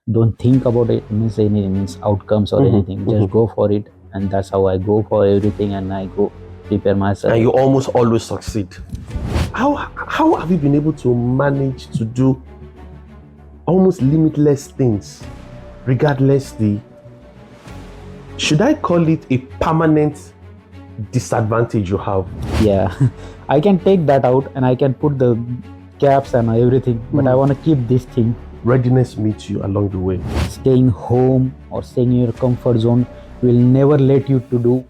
don't think about it means any means outcomes or anything. Just go for it, and that's how I go for everything, and I go prepare myself. And you almost always succeed. How have you been able to manage to do almost limitless things, regardless the, should I call it a permanent disadvantage you have? Yeah, I can take that out and I can put the caps and everything, but I want to keep this thing. Readiness meets you along the way. Staying home or staying in your comfort zone will never let you to do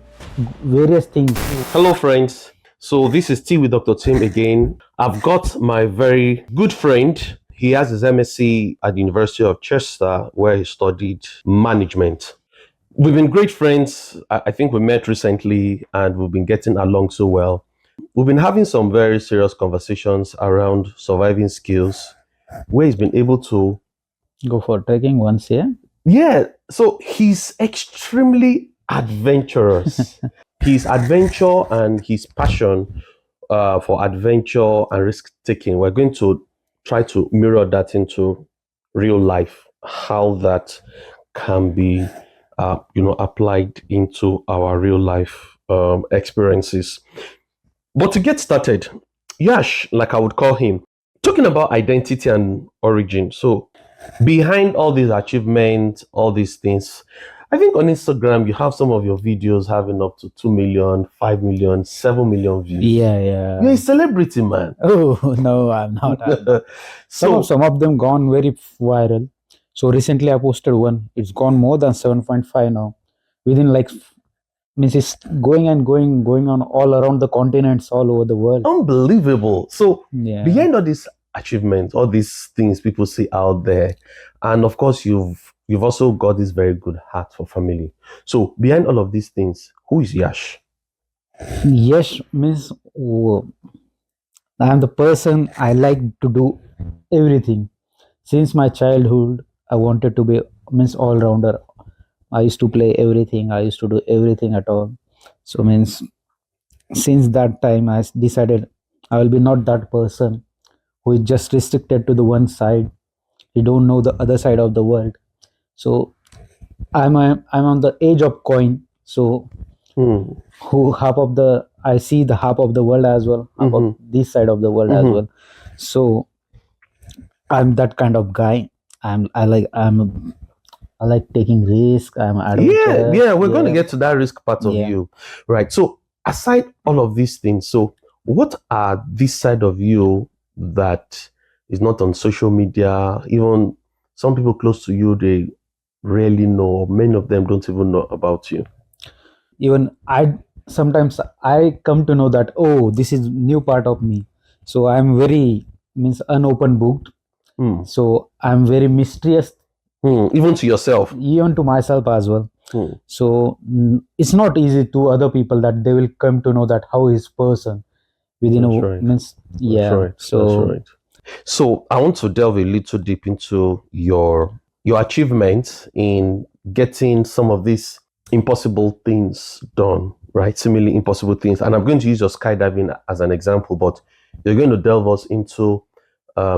various things. Hello friends, so this is Tea with Dr. Tim again. I've got my very good friend. He has his MSc at the University of Chester, where he studied management. We've been great friends. I think we met recently and we've been getting along so well. We've been having some very serious conversations around surviving skills, where he's been able to go for trekking once, yeah? Yeah, so he's extremely adventurous. His adventure and his passion for adventure and risk taking, we're going to try to mirror that into real life, how that can be applied into our real life experiences. But to get started, Yash, like I would call him, talking about identity and origin. So behind all these achievements, all these things, I think on Instagram you have some of your videos having up to 2 million, 5 million, 7 million views. Yeah. You're a celebrity, man. Oh, no, I'm not. Some of them gone very viral. So recently I posted one. It's gone more than 7.5 now. Within means it's going on all around the continents, all over the world. Unbelievable. So yeah, behind all these achievements, all these things people see out there, and of course you've also got this very good heart for family. So behind all of these things, who is Yash? Yash means I'm the person I like to do everything. Since my childhood, I wanted to be means all rounder. I used to play everything. I used to do everything at all. So means since that time, I decided I will be not that person who is just restricted to the one side. You don't know the other side of the world. So I'm on the edge of coin. So who half of the I see the half of the world as well, half of this side of the world as well. So I'm that kind of guy. I like taking risk. I'm adventurous. Yeah, we're going to get to that risk part of you, right? So aside all of these things, so what are this side of you that is not on social media? Even some people close to you, they rarely know. Many of them don't even know about you. Even sometimes I come to know that, oh, this is new part of me. So I'm very means unopened booked. So I'm very mysterious. Even to yourself. Even to myself as well. So it's not easy to other people that they will come to know that how is person within means That's right. So I want to delve a little deep into your achievements in getting some of these impossible things done, right? Seemingly impossible things. And I'm going to use your skydiving as an example, but you're going to delve us into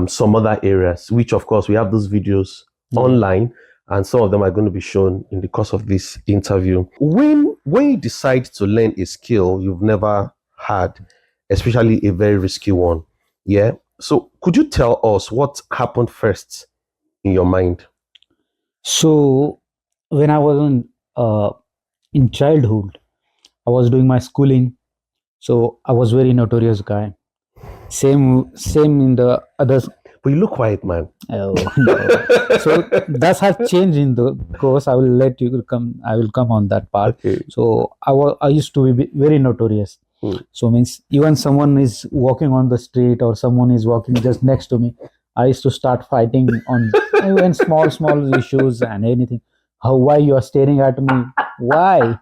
some other areas, which of course we have those videos online, and some of them are going to be shown in the course of this interview. When you decide to learn a skill you've never had, especially a very risky one, yeah, so could you tell us what happened first in your mind? So when I was in childhood, I was doing my schooling. So I was very notorious guy. Same in the others. But you look quiet, man. Oh, no. So that's has changed in the course. I will let you come. I will come on that part. Okay. So I used to be very notorious. So means even someone is walking on the street or someone is walking just next to me, I used to start fighting on even small issues and anything. Why you are staring at me? Why?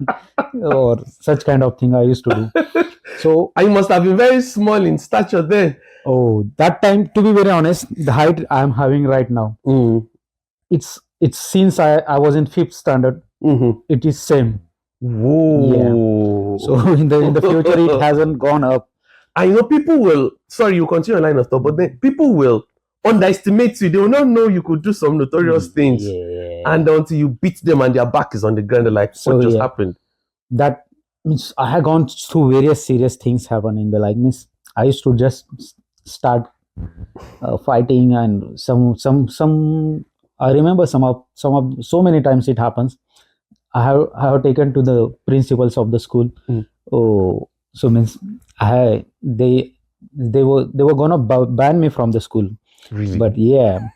Or such kind of thing I used to do. So I must have been very small in stature then. Oh, that time, to be very honest, the height I am having right now, it's since I was in 5th standard, it is same. Whoa. Yeah. So in the future it hasn't gone up. I know people will, sorry, you continue your line of thought, but then people will underestimate you. They will not know you could do some notorious things. Yeah. And until you beat them and their back is on the ground, they're like, what So, just yeah. happened? That means I have gone through various serious things happen in the like means I used to just start fighting, and some I remember some of so many times it happens. I have taken to the principals of the school. Oh, so means they were gonna ban me from the school. Really? But yeah,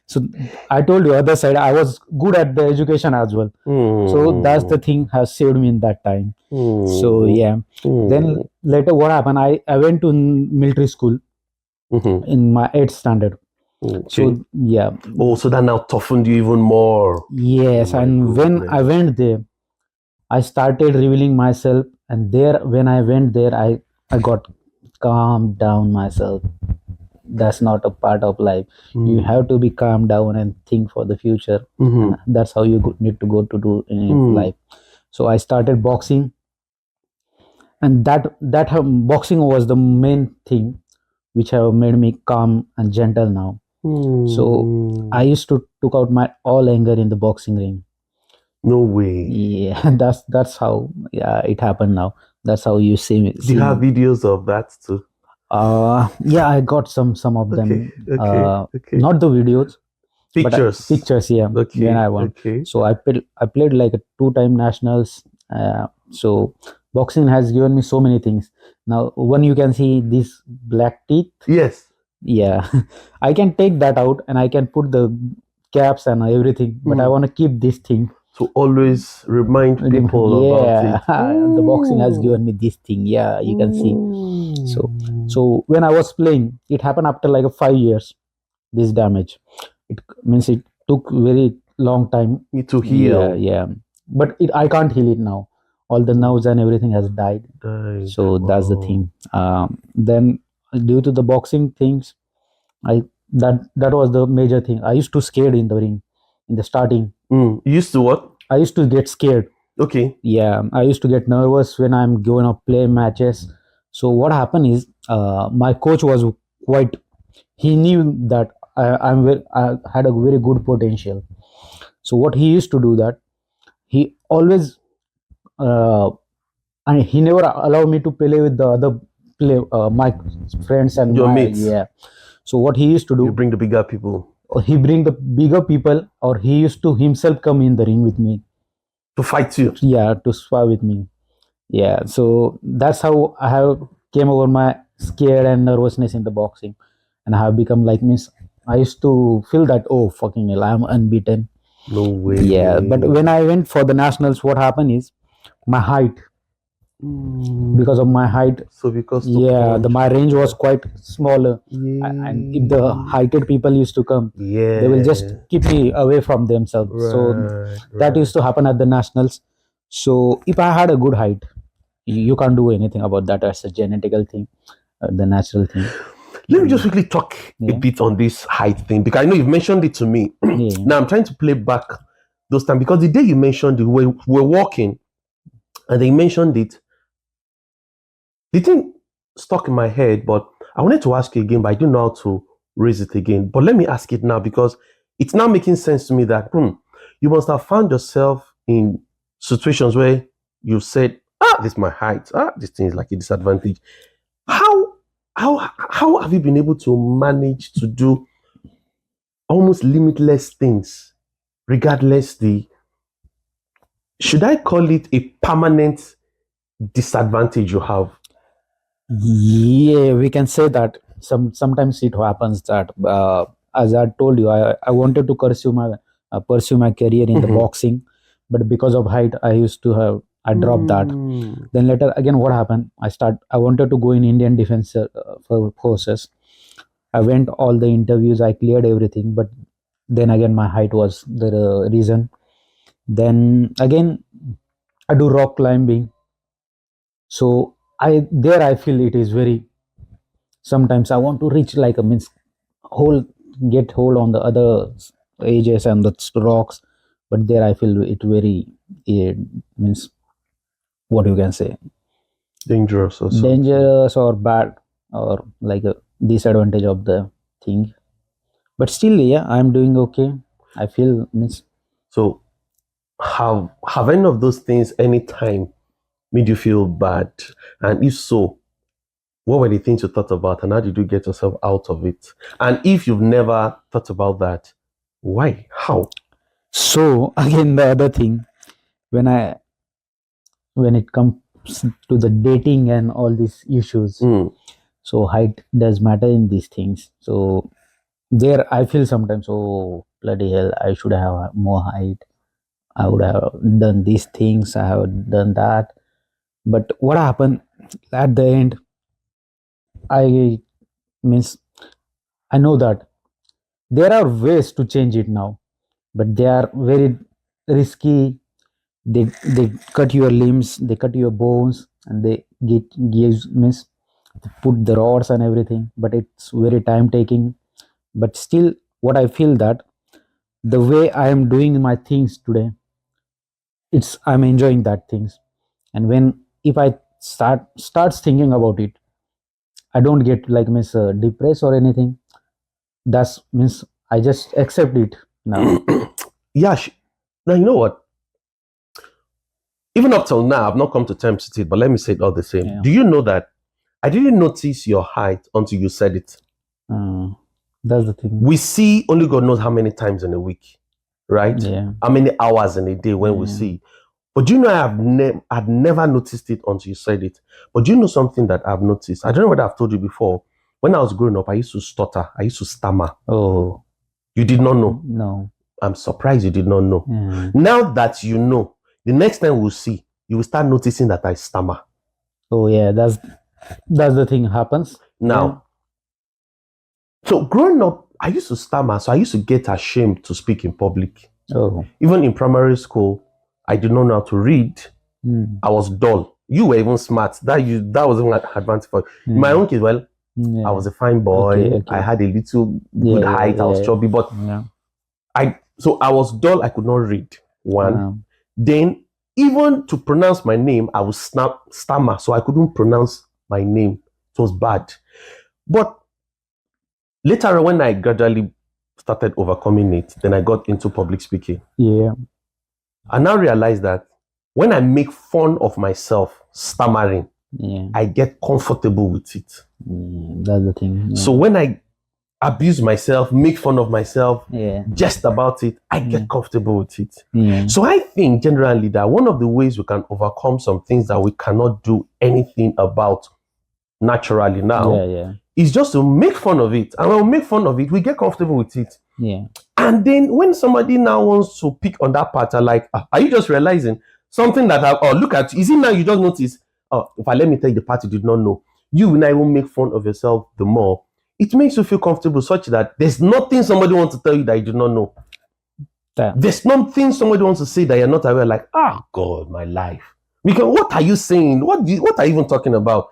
so I told you other side I was good at the education as well. So that's the thing has saved me in that time. So yeah, then later what happened, I went to military school in my 8th standard. So yeah, Oh, so that now toughened you even more. yes, Oh my and when I goodness. went there, I started revealing myself, and there when I went there, I got calmed down myself. That's not a part of life. You have to be calm down and think for the future, and that's how you need to go to do in life. So I started boxing, and boxing was the main thing which have made me calm and gentle now. So I used to took out my all anger in the boxing ring. No way. Yeah, that's how, yeah, it happened now. That's how you see me. Do you have videos of that too? Yeah, I got some of them. Okay. Not the videos, but Pictures. pictures. Yeah, when I won. Okay. So I played like a 2-time nationals. So boxing has given me so many things. Now, when you can see these black teeth, Yes. yeah, I can take that out and I can put the caps and everything, but I want to keep this thing. To always remind people about Yeah, it. the boxing has given me this thing. Yeah, you can see. So when I was playing, it happened after like 5 years. This damage, it means it took very long time. To Yeah, heal. yeah, but I can't heal it now. All the nerves and everything has died. So that's the thing. Then due to the boxing things, I that was the major thing. I used to scared in the ring in the starting. You used to what? I used to get scared. Okay. Yeah, I used to get nervous when I'm going to play matches. So what happened is, my coach was quite. He knew that I had a very good potential. So what he used to do that he always, uh, and he never allowed me to play with the other my friends and Your my, mates. yeah. So what he used to You do, bring the bigger people he bring the bigger people, or he used to himself come in the ring with me. to fight you. Yeah, to spar with me. Yeah, so that's how I have came over my scared and nervousness in the boxing, and I have become like means I used to feel that, oh fucking hell, I'm unbeaten. No way. Yeah, but when I went for the nationals, what happened is my height, because of my height, So because yeah, my range was quite smaller, and if the heighted people used to come, they will just keep me away from themselves. So that used to happen at the nationals. So if I had a good height, you can't do anything about that. As a genetical thing, the natural thing. Let me just quickly talk a bit on this height thing, because I know you've mentioned it to me. Yeah. Now I'm trying to play back those times, because the day you mentioned it, we're walking and they mentioned it, the thing stuck in my head, but I wanted to ask you again, but I don't know how to raise it again. But let me ask it now, because it's now making sense to me that you must have found yourself in situations where you said, this is my height, this thing is like a disadvantage. How have you been able to manage to do almost limitless things, regardless should I call it a permanent disadvantage you have? Yeah, we can say that. Sometimes it happens that, as I told you, I wanted to pursue my career in the boxing, but because of height, I dropped that. Then later again, what happened? I wanted to go in Indian Defense Forces. I went all the interviews, I cleared everything, but then again my height was the reason. Then again, I do rock climbing. So I feel it is very. Sometimes I want to reach like a means hold get hold on the other edges and the rocks, but there I feel it very, it means, what you can say, Dangerous or something. dangerous or bad, or like a disadvantage of the thing. But still, yeah, I'm doing okay. I feel means So have any of those things anytime made you feel bad? And if so, what were the things you thought about and how did you get yourself out of it? And if you've never thought about that, why? How? so. Again, the other thing, when I when it comes to the dating and all these issues, Mm. so height does matter in these things. So there, I feel sometimes, oh bloody hell, I should have more height. I would have done these things. I have done that. But what happened at the end? I means I know that there are ways to change it now, but they are very risky. They cut your limbs, they cut your bones, and they get gives means put the rods and everything. But it's very time taking. But still, what I feel that the way I am doing my things today, it's I'm enjoying that things. And when if I starts thinking about it, I don't get like miss depressed or anything. That's means I just accept it now. Yeah. Now, you know what? Even up till now, I've not come to terms with it, but let me say it all the same. Yeah. Do you know that I didn't notice your height until you said it? Uh, that's the thing. We see only God knows how many times in a week, right? Yeah. How many hours in a day when we Yeah. see. But do you know I'd never noticed it until you said it. But do you know something that I've noticed? I don't know what I've told you before. When I was growing up, I used to stutter. I used to stammer. Oh You did not know. no. I'm surprised you did not know. Yeah. Now that you know, the next time we'll see, you will start noticing that I stammer. Oh yeah. That's the thing happens. Now, so growing up, I used to stammer, so I used to get ashamed to speak in public. Yeah. Oh. Even in primary school, I did not know how to read. I was dull. You were even smart. That was even an advantage for you. My own case. Well, Yeah. I was a fine boy. Okay. I had a little good Yeah. height. I was chubby, but Yeah. I was dull. I could not read. One. Um, Then even to pronounce my name, I would stammer, so I couldn't pronounce my name. It was bad. But later on, when I gradually started overcoming it, then I got into public speaking. yeah. I now realize that when I make fun of myself stammering, Yeah. I get comfortable with it. That's the thing. Yeah. So when I abuse myself, make fun of myself, Yeah. jest about it, I get comfortable with it. Yeah. So I think generally that one of the ways we can overcome some things that we cannot do anything about naturally now Yeah. is just to make fun of it. And when we make fun of it, we get comfortable with it. Yeah. And then when somebody now wants to pick on that part, like, are you just realizing something that look at, is it now you just notice, if I let me tell you the part you did not know, you will now even make fun of yourself the more. It makes you feel comfortable such that there's nothing somebody wants to tell you that you do not know. Yeah. There's nothing somebody wants to say that you're not aware, like, God, my life. Because what are you saying? What are you even talking about?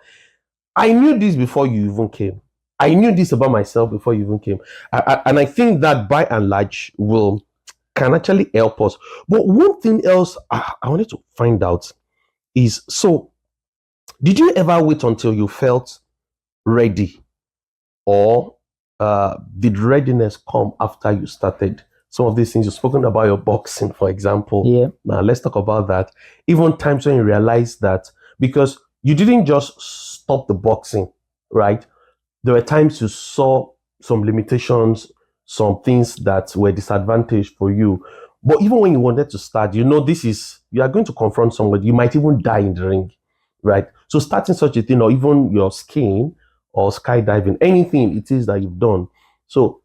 I knew this before you even came. I knew this about myself before you even came. And I think that by and large can actually help us. But one thing else I wanted to find out is, so did you ever wait until you felt ready, or did readiness come after you started some of these things? You've spoken about your boxing, for example. Yeah. Now let's talk about that. Even times when you realized that, because you didn't just stop the boxing, right? There were times you saw some limitations, some things that were disadvantaged for you. But even when you wanted to start, you are going to confront somebody. You might even die in the ring, right? So starting such a thing, or even your skiing or skydiving, anything it is that you've done. So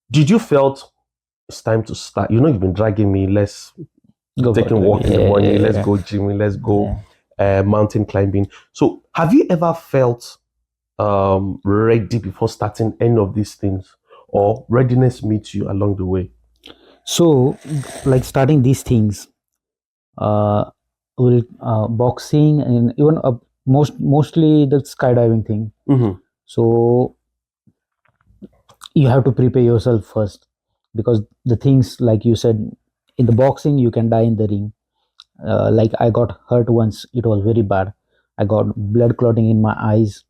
did you felt it's time to start? You've been dragging me. Let's take a walk in the morning. Let's go gymming. Let's go mountain climbing. So have you ever felt ready before starting any of these things, or readiness meets you along the way? So, like starting these things, will boxing and even mostly the skydiving thing. Mm-hmm. So you have to prepare yourself first, because the things like you said, in the boxing you can die in the ring. Like I got hurt once, it was very bad. I got blood clotting in my eyes.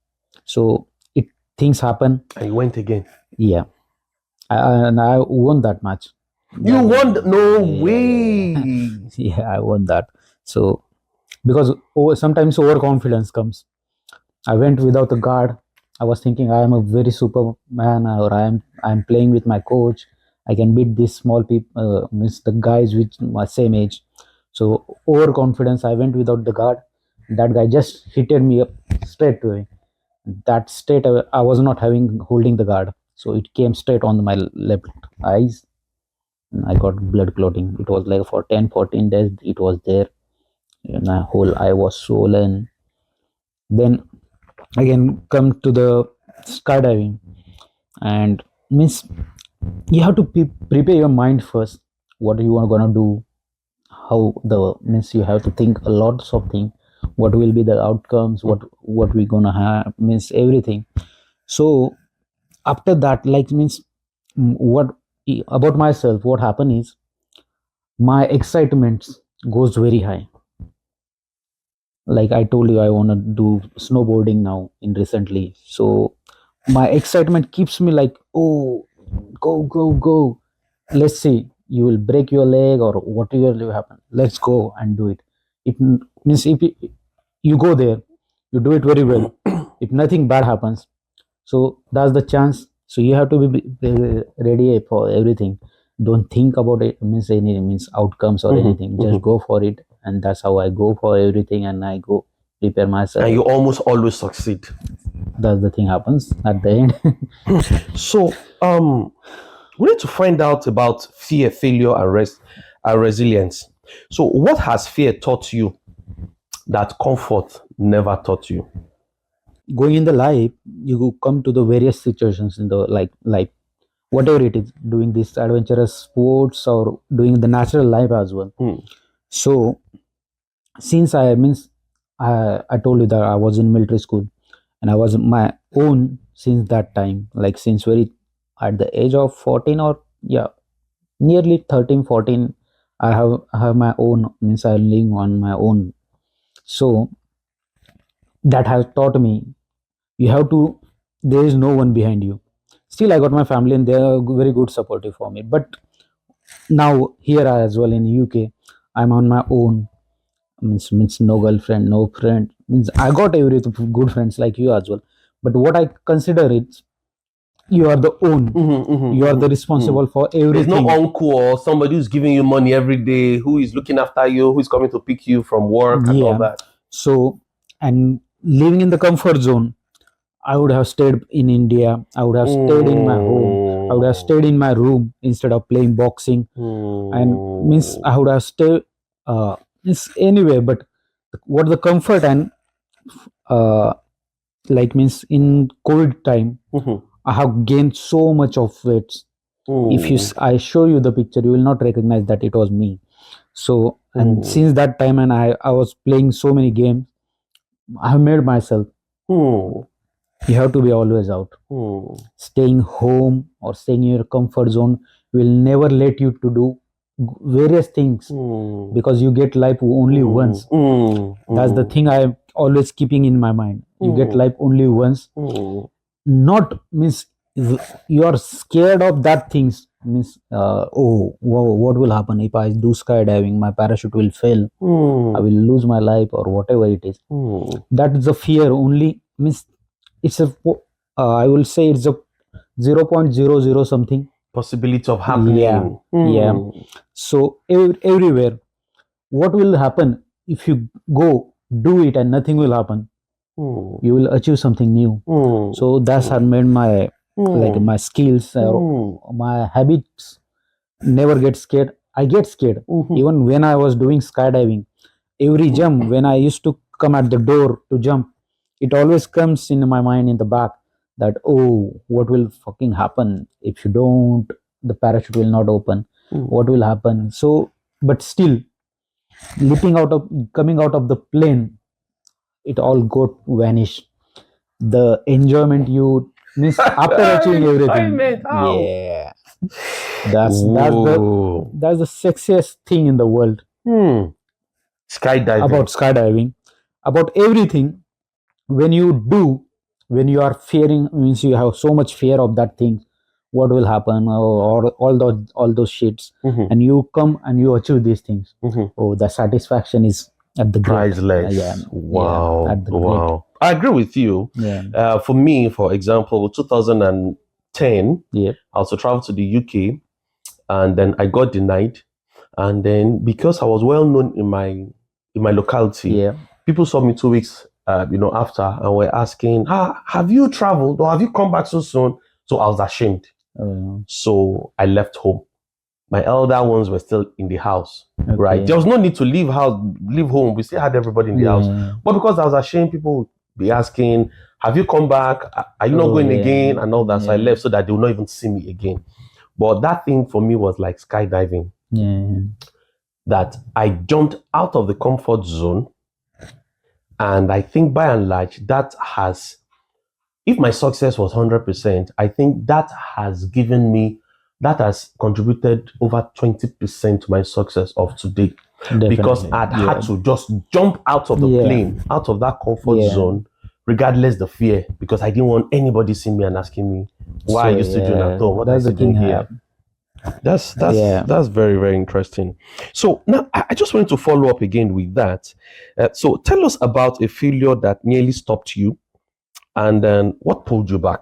So it things happen. And you went again. Yeah. And I won that match. You won? No Yeah. way. Yeah, I won that. So because sometimes overconfidence comes. I went without a guard. I was thinking I am a very superman, or I am playing with my coach. I can beat these small people, means the guys with my same age. So overconfidence. I went without the guard. That guy just hit me up straight to me. That straight I was not having holding the guard, so it came straight on my left eyes. And I got blood clotting. It was like for 10, 14 days. It was there. And my whole eye was swollen. Then again come to the skydiving, and means you have to prepare your mind first. What you are gonna do? How the means you have to think a lot of things. What will be the outcomes? What we gonna have? Means everything. So after that, like means what about myself? What happened is my excitement goes very high. Like I told you, I want to do snowboarding now in recently. So my excitement keeps me like, oh, go go go, let's see, you will break your leg or whatever will happen, let's go and do it. It means if you go there, you do it very well. If nothing bad happens, so that's the chance. So you have to be ready for everything. Don't think about it means any means outcomes or Mhm, anything, just mhm. go for it. And that's how I go for everything, and I go prepare And myself. you almost always succeed. That's the thing happens at the end. So, we need to find out about fear, failure, and resilience. So, what has fear taught you that comfort never taught you? Going in the life, you come to the various situations in the like life, whatever it is, doing this adventurous sports or doing the natural life as well. Hmm. So since I told you that I was in military school, and I was my own since that time, like since very at the age of 14, or yeah, nearly 13, 14, I have my own, means I'm living on my own. So that has taught me you have to, there is no one behind you. Still I got my family and they are very good supportive for me, but now here as well in UK, I'm on my own. Means no girlfriend, no friend, means I got every good friends like you as well. But what I consider it, you are the own, Mhm, mhm, you are the mhm, mhm. responsible for There's no everything. uncle or somebody who's giving you money every day, who is looking after you, who's coming to pick you from work and all Yeah. that. So, and living in the comfort zone, I would have stayed in India. I would have stayed in my home. I would have Mm, stayed in my room instead of playing boxing. And means mm, I would have stayed means anywhere. But what the comfort and uh, like means in COVID time, mhm, I have gained so much of weight. If mm, I show you the picture, you will not recognize that it was me. So and mm, since that time, and I was playing so many games, I have made myself. mm, You have to be always out. mm, Staying home or staying in your comfort zone will never let you to do various things, mm, because you get life only mm, once. mm, That's the mm, thing I'm always keeping in my mind. You get mm, life only once. mm, Not means you are scared of that things, means oh wow, what will happen if I do skydiving, my parachute will fail, I mm, will lose my life or whatever it is. mm. That is the fear only, means it's a I will say it's a 0.00 something. Possibility of Yeah, happening. yeah. Mm, So everywhere, what will happen if you go do it and nothing will happen? mm, You will achieve something new. mm, So that's mm, had made my, like mm, my skills or mm, my habits never get scared. I get scared mhm, even when I was doing skydiving. Every jump when I used to come at the door to jump, it always comes in my mind in the back that, oh, what will fucking happen if you don't, the parachute will not open, mm. what will happen? So but still, leaping out of, coming out of the plane, it all got vanished. The enjoyment you miss after achieving everything. Excitement. How? Yeah, that's the, Whoa. that's the sexiest thing in the world Hmm. about Skydiving. skydiving, about everything. When you do, when you are fearing, means you have so much fear of that thing, what will happen, or all those shits, Mhm. and you come and you achieve these things. Mhm. Oh, the satisfaction is at the great. Yeah, Priceless. yeah, Wow. at the great. Wow. I agree with you. Yeah, For me, for example, 2010, yeah, I was to travel to the UK, and then I got denied. And then because I was well known in my locality, yeah. people saw me 2 weeks, after, and were asking, "Have you traveled or have you come back so soon?" So I was ashamed. Uh, So I left home. My elder ones were still in the house, right? okay. There was no need to leave home. We still had everybody in the house. Yeah. But because I was ashamed, people would be asking, "Have you come back? Are you not Oh, going yeah, again?" And all that. So I yeah, left so that they will not even see me again. But that thing for me was like skydiving, yeah. that I jumped out of the comfort zone. And I think by and large, that has, if my success was 100%, I think that has contributed over 20% to my success of today. Because Definitely. I'd had Yeah, to just jump out of the yeah, plane, out of that comfort yeah. zone, regardless the fear, because I didn't want anybody seeing me and asking me, why are So you still doing at yeah, home? What are you that's the still doing thing. here? That's Yeah. that's very, very interesting. So now I just wanted to follow up again with that. So tell us about a failure that nearly stopped you, and then what pulled you back.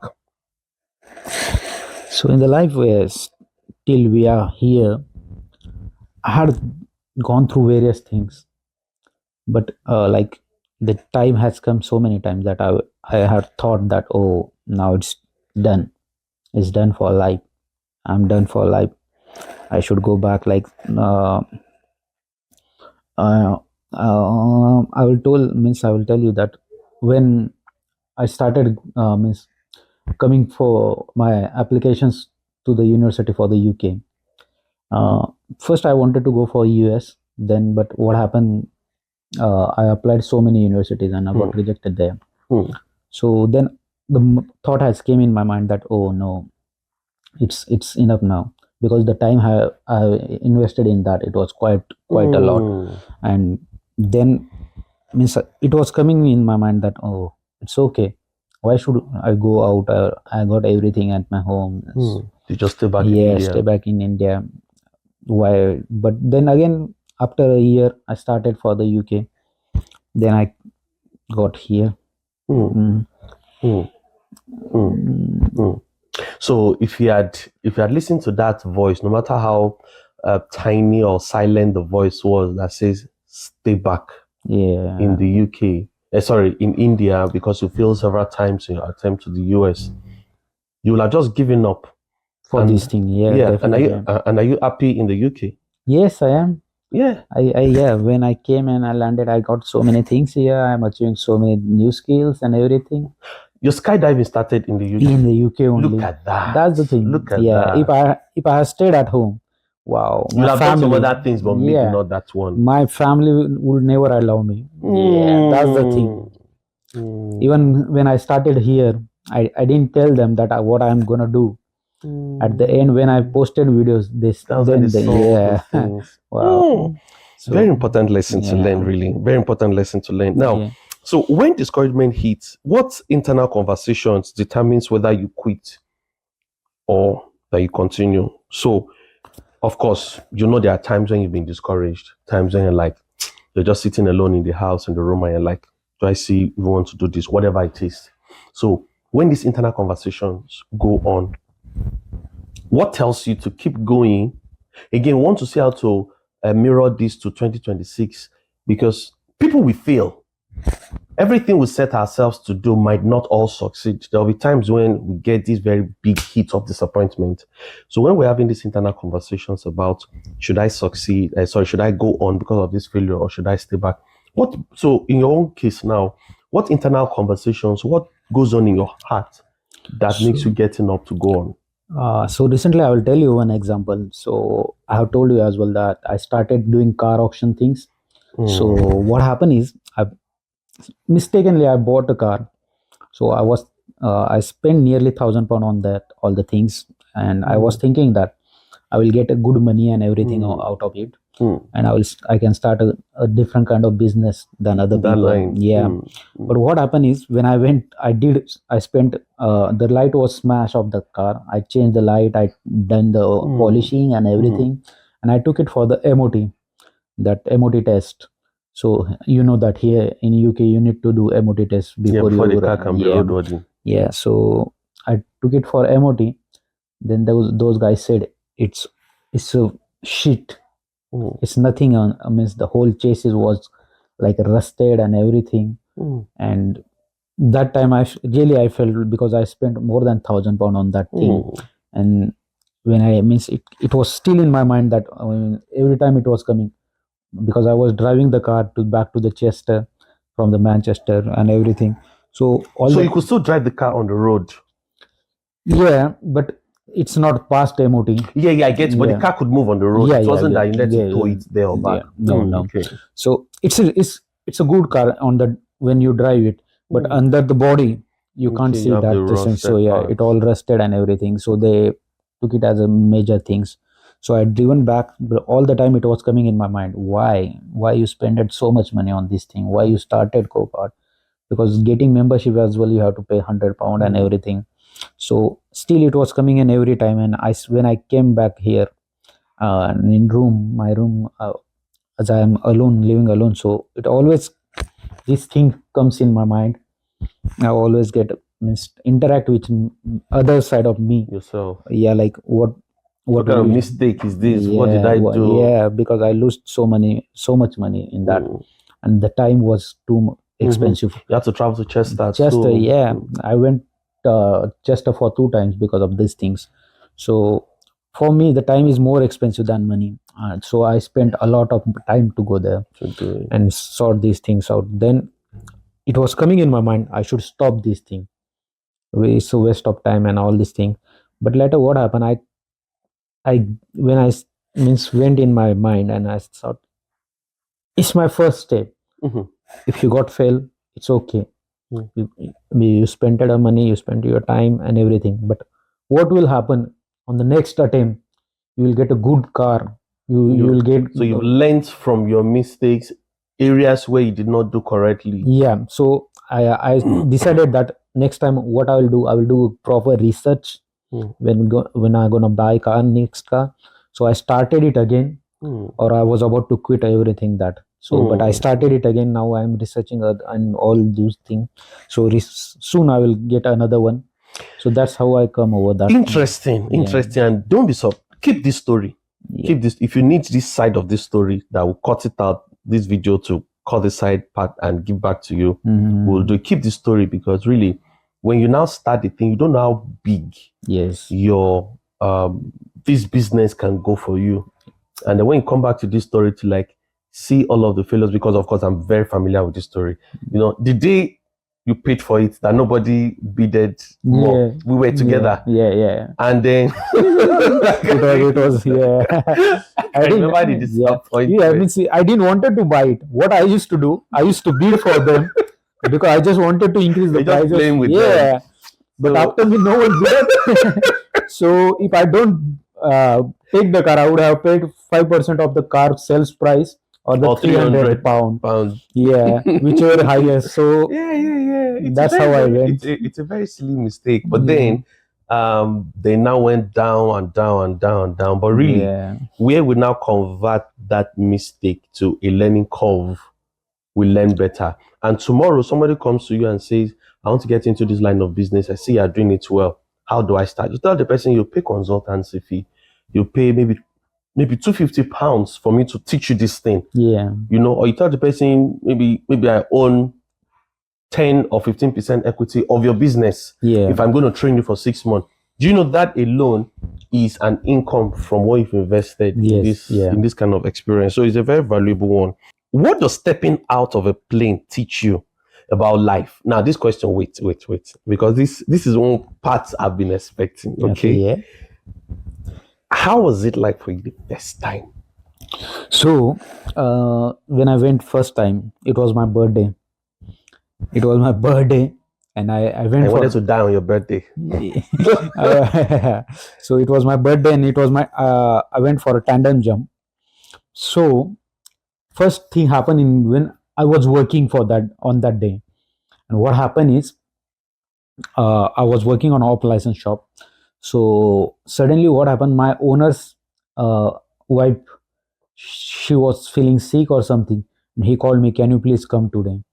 So in the life where till we are here, I had gone through various things, but like the time has come so many times that I had thought that, oh, now it's done. It's done for life. I'm done for life. I should go back. Like uh, I will tell you that when I started means coming for my applications to the university for the UK. Uh, First, I wanted to go for US. Then, but what happened? I applied so many universities and I Hmm, got rejected there. hmm, So then thought has came in my mind that, oh no, it's enough now, because the time I invested in that, it was quite a lot. hmm, And then means it was coming in my mind that, oh, it's okay, why should I go out? I got everything at my home. hmm. You just stay back in Yeah, stay India. back in India. Why? But then again, after a year I started for the UK. Then I got here. Hmm, Mm. hmm, hmm, Mm. hmm. So if you had listened to that voice, no matter how tiny or silent the voice was that says stay back in Yeah, the UK, sorry, in India, because you failed several times in your attempt to the US, you will have just given up. for this And thing, yeah, yeah, definitely. and are you happy in the UK? Yes, I am. Yeah, Yeah, when I came and I landed, I got so many things here. I'm achieving so many new skills and everything your skydiving started in the in UK. the UK Look only. at that. That's the thing. Look at Yeah, that. if I had stayed at home, wow, my You'll have done some family, other things, but maybe yeah, not that one. my family would never allow me. Yeah, that's the thing. Mm, mm, Even when I started here, I didn't tell them that what I'm gonna do. At the end, when I mm. posted videos, this That was when they then the saw all yeah, those things. wow. Mm. Very So important lesson to learn, yeah, really. Very important lesson to learn. Now, yeah. so when discouragement hits, what internal conversations determines whether you quit or that you continue? So, of course, there are times when you've been discouraged, times when you're just sitting alone in the house, in the room, and you're like, do I see you want to do this, whatever it is. So, when these internal conversations go on, what tells you to keep going? Again, we want to see how to mirror this to 2026, because people will fail. Everything we set ourselves to do might not all succeed. There will be times when we get this very big hit of disappointment. So when we're having these internal conversations about should I succeed, should I go on because of this failure, or should I stay back? So in your own case now, what internal conversations, what goes on in your heart that makes you So getting up to go on? so recently, I will tell you one example. So I have told you as well that I started doing car auction things. So Mm, what happened is, I mistakenly I bought a car. So I spent nearly £1,000 on that, all the things, and I was mm, thinking that I will get a good money and everything mm, out of it. and I can start a different kind of business than other That people. line. Yeah. But what happened is when I went, I spent, the light was smashed off the car. I changed the light, I done the polishing and everything, and I took it for the MOT, that MOT test. So you know that here in UK you need to do MOT test Yeah, before before the you, car can be yeah, roadworthy. yeah. So I took it for MOT. Then those guys said it's a shit. It's nothing on. I mean, the whole chassis was like rusted and everything. And that time really I felt, because I spent more than £1,000 on that thing. And when I means it was still in my mind that, I mean, every time it was coming, because I was driving the car to back to the Chester from the Manchester and everything. So So you could still drive the car on the road. yeah, but it's not past MOT. Yeah, I get. But the car could move on the road. Yeah, It yeah, wasn't yeah, that you needed yeah, to tow yeah, it there or back. yeah. No, no. Okay. So it's a good car on the when you drive it, but under the body you can't Okay, you see have the that distance. So rusted yeah, part. it all rusted and everything. So they took it as a major things. So I driven back, but all the time it was coming in my mind. Why you spended so much money on this thing? Why you started go-kart? Because getting membership as well, you have to pay £100 and everything. So still it was coming in every time. And when I came back here, in my room, as I am alone, living alone, so it always, this thing comes in my mind. I always get, means, interact with other side of me. Yourself. Yeah, like What kind of mistake is this? yeah, What did I do? yeah, because I lost so much money in that. And the time was too expensive. You have to travel to Chester. Chester, too. yeah, I went Chester for 2 times because of these things. So for me, the time is more expensive than money. So I spent a lot of time to go there To do it. and sort these things out. Then it was coming in my mind, I should stop this thing. It's a waste of time and all these things. But later, what happened? I when I means went in my mind and I thought, it's my first step. If you got fail, it's okay. You spent your money, you spent your time and everything. But what will happen on the next attempt? You will get a good car. You will get. So you've learned from your mistakes, areas where you did not do correctly. Yeah. So I decided that next time what I will do proper research when I'm gonna buy next car. So I started it again, or I was about to quit everything that. So, but I started it again. Now I'm researching and all those things. So soon I will get another one. So that's how I come over that. Interesting. And don't be so. Keep this story. Keep this. If you need this side of this story, that will cut it out. This video to cut the side part and give back to you. We'll do. Keep this story, because really, when you now start the thing, you don't know how big your this business can go for you. And then when you come back to this story to like see all of the failures, because of course I'm very familiar with this story. You know, the day you paid for it, that nobody bidded more, we were together. Yeah. And then it was I remember the disappointment. Yeah, I mean, see, I didn't wanted to buy it. What I used to do, I used to bid for them because I just wanted to increase the You're just prices. playing with Yeah, them. but So- after me, no one bid. So if I don't take the car, I would have paid 5% of the car sales price or the Or £300. pound. Yeah, whichever highest. So Yeah. It's that's very, how I very- went. It's a very silly mistake. But then they now went down and down and down and down. But really, Yeah. where we now convert that mistake to a learning curve, we learn better. And tomorrow somebody comes to you and says, I want to get into this line of business. I see you're doing it well. How do I start? You tell the person you pay consultancy fee. You pay maybe £250 for me to teach you this thing. Yeah. You know, or you tell the person maybe I own 10 or 15% equity of your business. Yeah. If I'm going to train you for 6 months. Do you know that alone is an income from what you've invested in this kind of experience? So it's a very valuable one. What does stepping out of a plane teach you about life? Now, this question, wait, because this is one part I've been expecting. Okay. Yeah. How was it like for you the first time? So when I went first time, it was my birthday. And I went I for wanted to die on your birthday. so it was my birthday, and it was my I went for a tandem jump. So first thing happened in when I was working for that on that day. And what happened is I was working on off license shop. So suddenly what happened, my owner's uh, wife, she was feeling sick or something, and he called me, can you please come today,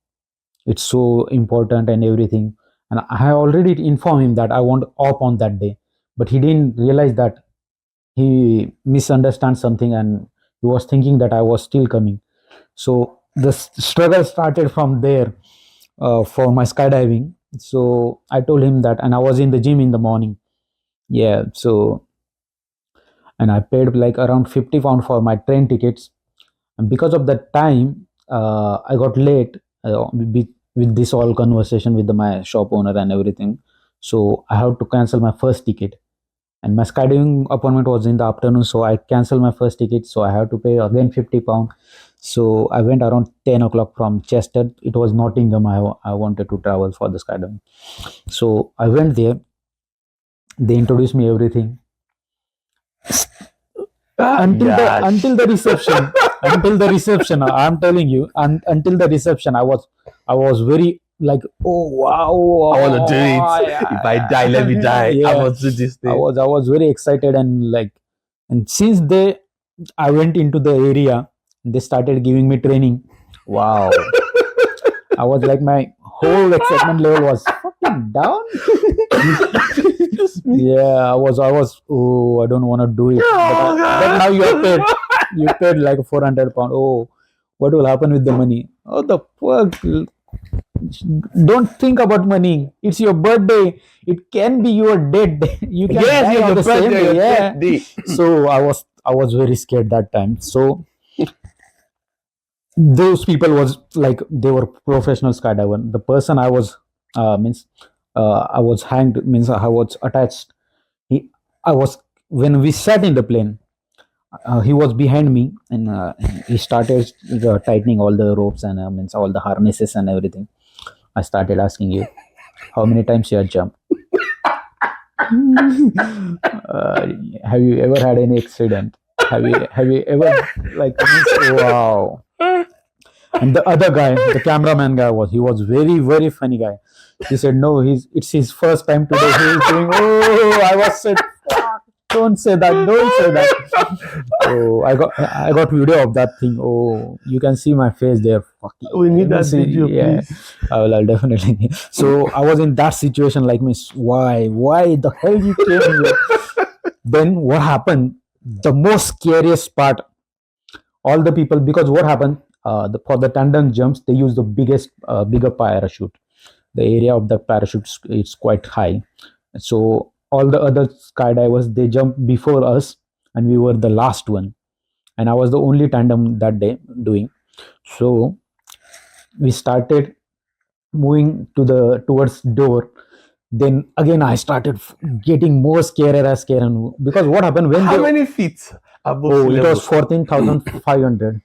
it's so important and everything. And I already informed him that I want off on that day, but he didn't realize that he misunderstood something, and he was thinking that I was still coming. So the struggle started from there for my skydiving. So I told him that, and I was in the gym in the morning. Yeah, so and I paid like around 50 pound for my train tickets. And because of that time, I got late with this all conversation with my shop owner and everything. So I had to cancel my first ticket, and my skydiving appointment was in the afternoon, so I canceled my first ticket, so I have to pay again 50 pound. So I went around 10 o'clock from Chester. It was Nottingham. I wanted to travel for the skydiving. So I went there. They introduced me everything until the reception. Until the reception, I'm telling you, until the reception, I was very like, oh wow, I want to do oh, it. If I die, let me die. I yeah. want to do this I thing. was I was very excited, and like, and since they I went into the area, they started giving me training. Wow, I was like, my whole excitement level was fucking down. Yeah, I was. Oh, I don't want to do it. Oh, But now God. you have paid. You paid like 400 pound. Oh, what will happen with the money? Oh, the fuck. Don't think about money. It's your birthday. It can be your dead day. You can Yes, die on your the same birthday, day. your Yeah. death day. So I was very scared that time. So those people was like, they were professional skydiver. The person I was means I was hanged, means I was attached. He I was When we sat in the plane, he was behind me, and he started tightening all the ropes and means all the harnesses and everything. I started asking you, how many times you have jumped? uh, have you ever had any accident? Have you ever, like, wow. And the other guy, the cameraman guy, he was very very funny guy. He said, no, it's his first time today. He's doing. Oh, I was said, fuck, don't say that, don't say that. Oh, I got video of that thing. Oh, you can see my face there. Fucking, We need that video, yeah, please. I'll definitely. So I was in that situation, like, miss, why the hell you came here? Then what happened? The most scariest part, all the people, because what happened, for the tandem jumps, they use the bigger parachute. The area of the parachute is quite high. So all the other skydivers, they jumped before us, and we were the last one, and I was the only tandem that day doing. So we started moving towards door. Then again I started getting more scared, because what happened when How they. many feet above sea Oh, it was level? 14,500.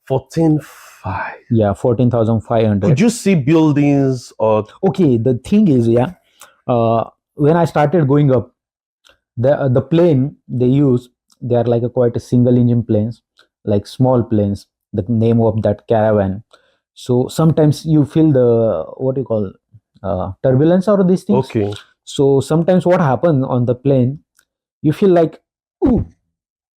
14,500. Yeah, 14,500. Could you see buildings or Okay, the thing is, yeah, when I started going up, the plane they use, they are like a quite a single engine planes, like small planes, the name of that caravan. So sometimes you feel the, what do you call, turbulence or these things. okay? So sometimes what happen on the plane, you feel like, ooh,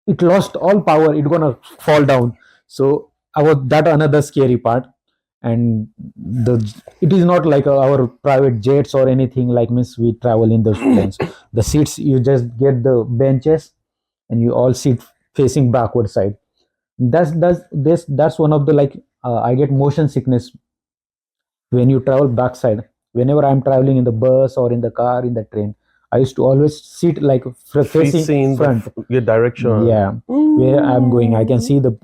it lost all power, it gonna fall down. So I was that another scary part. And the it is not like our private jets or anything, like, miss, we travel in those planes. The seats, you just get the benches, and you all sit facing backward side. That's one of the, like, I get motion sickness when you travel backside. Whenever I'm traveling in the bus or in the car, in the train, I used to always sit like facing Facing front. your direction. Yeah, where I'm going, I can see the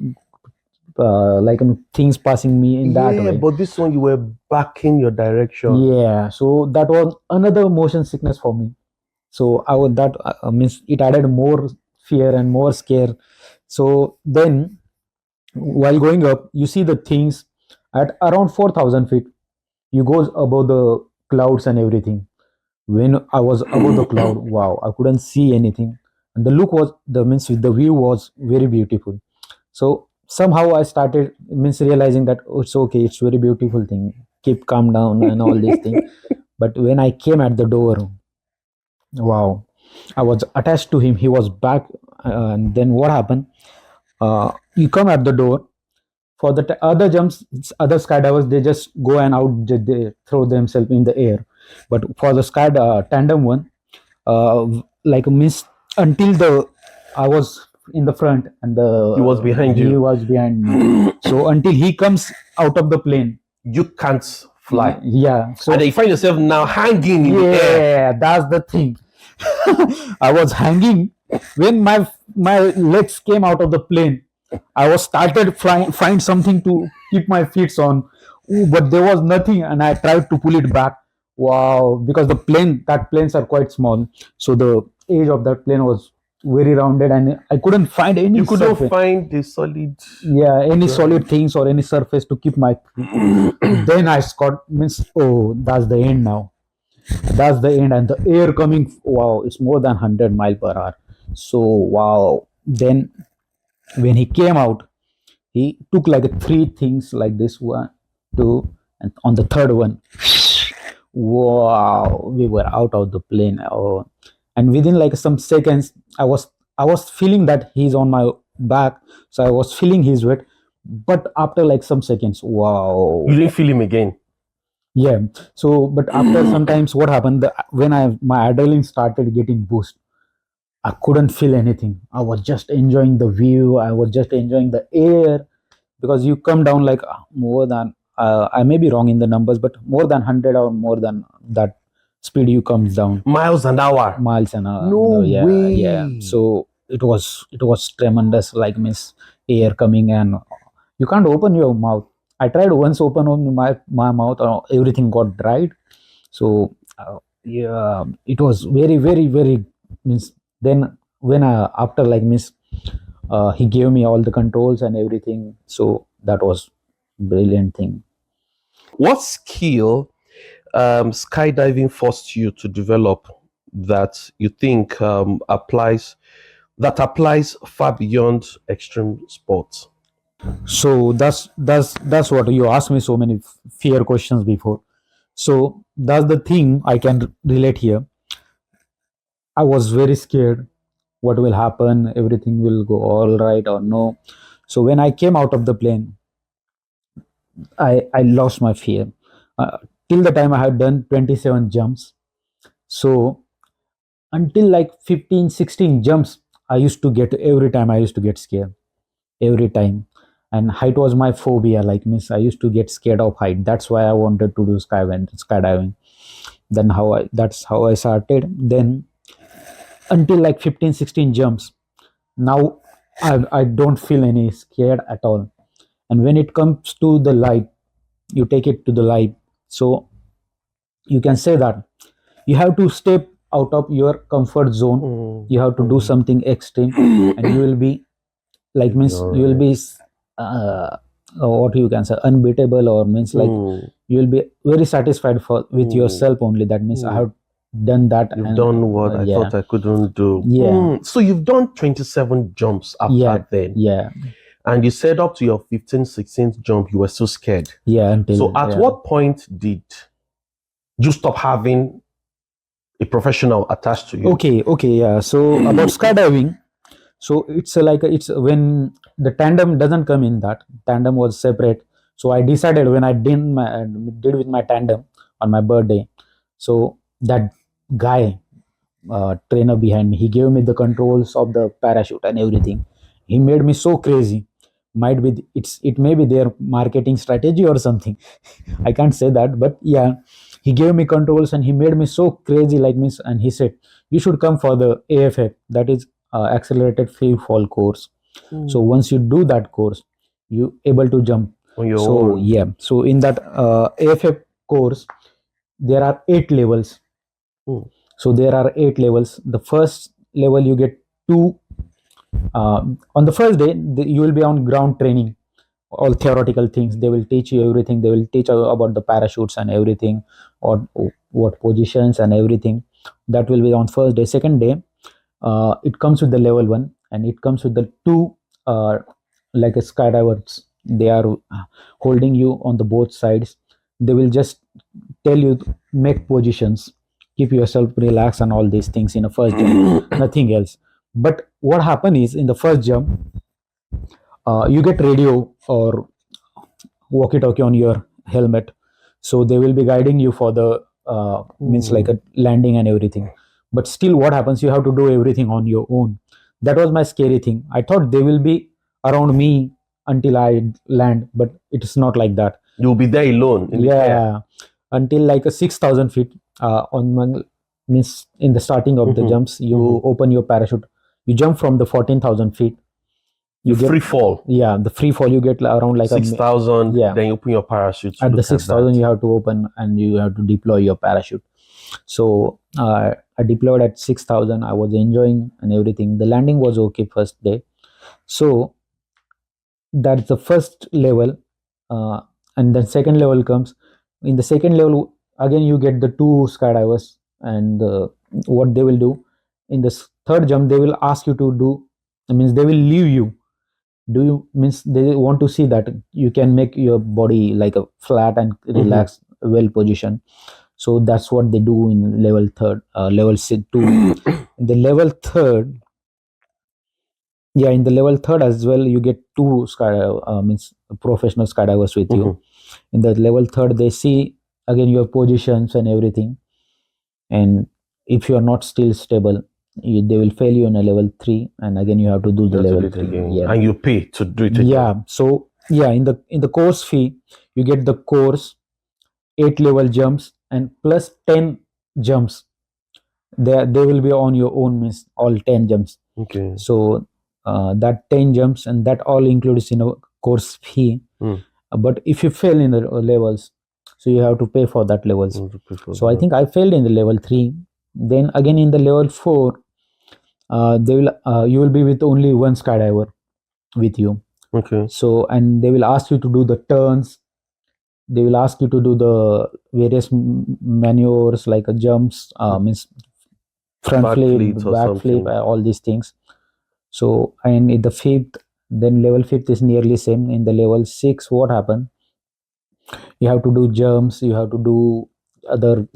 like, things passing me in that Yeah, way. but this one you were backing your direction. Yeah, so that was another motion sickness for me. So I was that means it added more fear and more scare. So then, while going up, you see the things at around 4,000 feet. You goes above the clouds and everything. When I was above the cloud, wow, I couldn't see anything, and the look was the means the view was very beautiful. So somehow I started means realizing that, oh, it's okay, it's very beautiful thing, keep calm down and all these things. But when I came at the door, wow, I was attached to him, he was back. And then what happened, you come at the door. For the other jumps, other skydivers, they just go and out, they throw themselves in the air. But for the tandem one, like means until the I was in the front and He was behind he you. was behind me. So until he comes out of the plane, You can't fly. yeah. So And then you find yourself now hanging in the air. yeah, that's the thing. I was hanging when my legs came out of the plane. I was started flying, find something to keep my feet on. Ooh, but there was nothing, and I tried to pull it back. Wow, because that planes are quite small, so the edge of that plane was very rounded, and I couldn't find any You couldn't surface. find the solid. Yeah, any ground. solid things or any surface to keep my feet. Then I got means, oh, that's the end now. That's the end, and the air coming, wow, it's more than 100 mile per hour. So wow, then when he came out, he took like three things like this, one, two, and on the third one, wow, we were out of the plane. Oh, and within like some seconds, I was feeling that he's on my back, so I was feeling his weight. But after like some seconds, wow, You didn't feel him again. yeah. So but after sometimes what happened, when my adrenaline started getting boost, I couldn't feel anything. I was just enjoying the view, I was just enjoying the air. Because you come down like more than, I may be wrong in the numbers, but more than 100 or more than that speed you comes down, Miles an hour. miles an hour. No Yeah, way. yeah. So it was tremendous, like miss, air coming, and you can't open your mouth. I tried once open on my mouth, everything got dried. So yeah, it was very very very means. Then when I, after like miss, he gave me all the controls and everything, so that was brilliant thing. What skill skydiving forced you to develop that you think applies far beyond extreme sports? So that's what you asked me so many fear questions before. So that's the thing I can relate here. I was very scared, what will happen, everything will go all right or no. So when I came out of the plane, I lost my fear. Till the time I had done 27 jumps. So until like 15, 16 jumps, I used to get, every time I used to get scared, every time. And height was my phobia, like miss, I used to get scared of height. That's why I wanted to do skydiving. Then that's how I started. Then until like 15, 16 jumps, now I don't feel any scared at all. And when it comes to the light, you take it to the light. So you can say that you have to step out of your comfort zone. You have to do something extreme, and you will be like means, you will be uh, what you can say, unbeatable, or means like you will be very satisfied with yourself only. That means I have done that. You've And done what I yeah, thought I couldn't do. yeah, So you've done 27 jumps after yeah, then. yeah, And you said up to your 15th, 16th jump, you were so scared. yeah. Until So at yeah. what point did you stop having a professional attached to you? Okay, yeah. So about skydiving, so it's it's when the tandem doesn't come in, that tandem was separate. So I decided when I did with my tandem on my birthday. So that guy, trainer behind me, he gave me the controls of the parachute and everything. He made me so crazy. Might be it may be their marketing strategy or something. I can't say that, but yeah, he gave me controls and he made me so crazy, like me. And he said, you should come for the AFF, that is accelerated free fall course. So once you do that course, you able to jump On your so own. yeah. So in that AFF course, there are 8 levels. So there are 8 levels. The first level you get two. On the first day, you will be on ground training, all theoretical things. They will teach you everything. They will teach you about the parachutes and everything, or what positions and everything. That will be on first day. Second day, it comes with the level 1, and it comes with the two. like a skydivers, they are holding you on the both sides. They will just tell you make positions, keep yourself relaxed and all these things in a first jump, nothing else. But what happen is in the first jump, you get radio or walkie talkie on your helmet, so they will be guiding you for the means like a landing and everything. But still what happens, you have to do everything on your own. That was my scary thing. I thought they will be around me until I land, but it's not like that. You'll be there alone in the air. Yeah, until like a 6,000 feet on means in the starting of the jumps, you open your parachute, you jump from the 14,000 feet, You get free fall yeah, the free fall, you get around like 6,000. yeah, Then you open your parachute. at the Look at 6,000 that. you have to open and you have to deploy your parachute. So I deployed at 6,000. I was enjoying and everything. The landing was okay first day. So that's the first level, and then second level comes. In the second level, again you get the two skydivers, and what they will do in the third jump, they will ask you to do. That means they will leave you. Do you means they want to see that you can make your body like a flat and relaxed, well positioned. So that's what they do in level third, level two. In the level third, yeah, in the level third as well, you get two means professional skydivers with you. In the level third, they see again your positions and everything, and if you are not still stable, they will fail you in a level 3, and again you have to do the You have to level do it 3. again. Yeah, And you pay to do it again. yeah. So yeah, in the course fee, you get the course, 8 level jumps and plus 10 jumps. They will be on your own, means all 10 jumps. Okay. So that 10 jumps and that all includes in a course fee. But if you fail in the levels, so you have to pay for that levels. You have to pay for So I that. think I failed in the level 3. Then again in the level 4, they will you will be with only one skydiver with you. Okay. So and they will ask you to do the turns, they will ask you to do the various maneuvers like jumps, means front Back flip, fleet or back flip, something. all these things. So and in the fifth, then level fifth is nearly same. In the level 6, what happened, you have to do jumps, you have to do other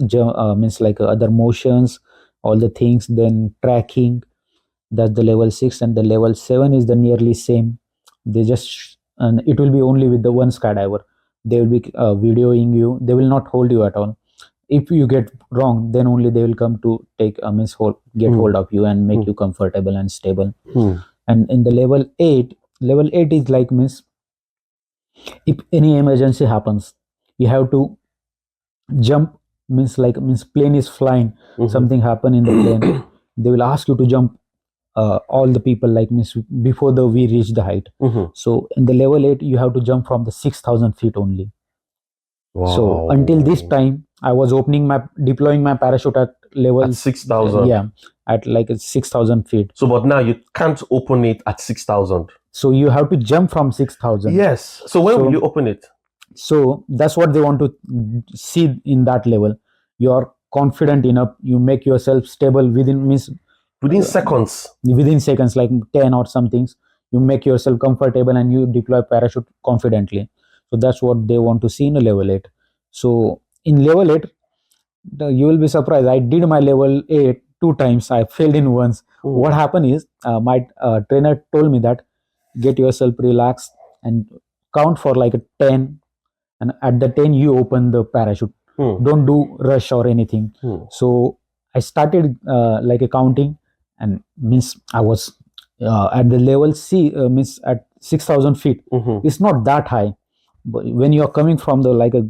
means like other motions, all the things, then tracking. That's the level 6. And the level 7 is the nearly same. They just, and it will be only with the one skydiver. They will be videoing you, they will not hold you at all. If you get wrong, then only they will come to take means get hold of you and make you comfortable and stable. And in the level 8, level 8 is like means if any emergency happens, you have to jump, means like means plane is flying, something happen in the plane, they will ask you to jump, all the people like means before the we reach the height. So in the level 8, you have to jump from the 6,000 feet only. Wow. So until this time, I was deploying my parachute at level At 6,000. Yeah, at like 6,000 feet. So, but now you can't open it at 6,000. So you have to jump from 6,000. Yes. So when will you open it? So that's what they want to see in that level. You are confident enough. You make yourself stable within means Within seconds. Within seconds, like 10 or some things. You make yourself comfortable and you deploy parachute confidently. So that's what they want to see in a level 8. So in level 8, you will be surprised. I did my level 8 2 times. I failed in once. What happened is my trainer told me that get yourself relaxed and count for like a 10, and at the 10 you open the parachute. Don't do rush or anything. So I started like a counting, and means I was at the level C, means at 6,000 feet. It's not that high, but when you are coming from the like a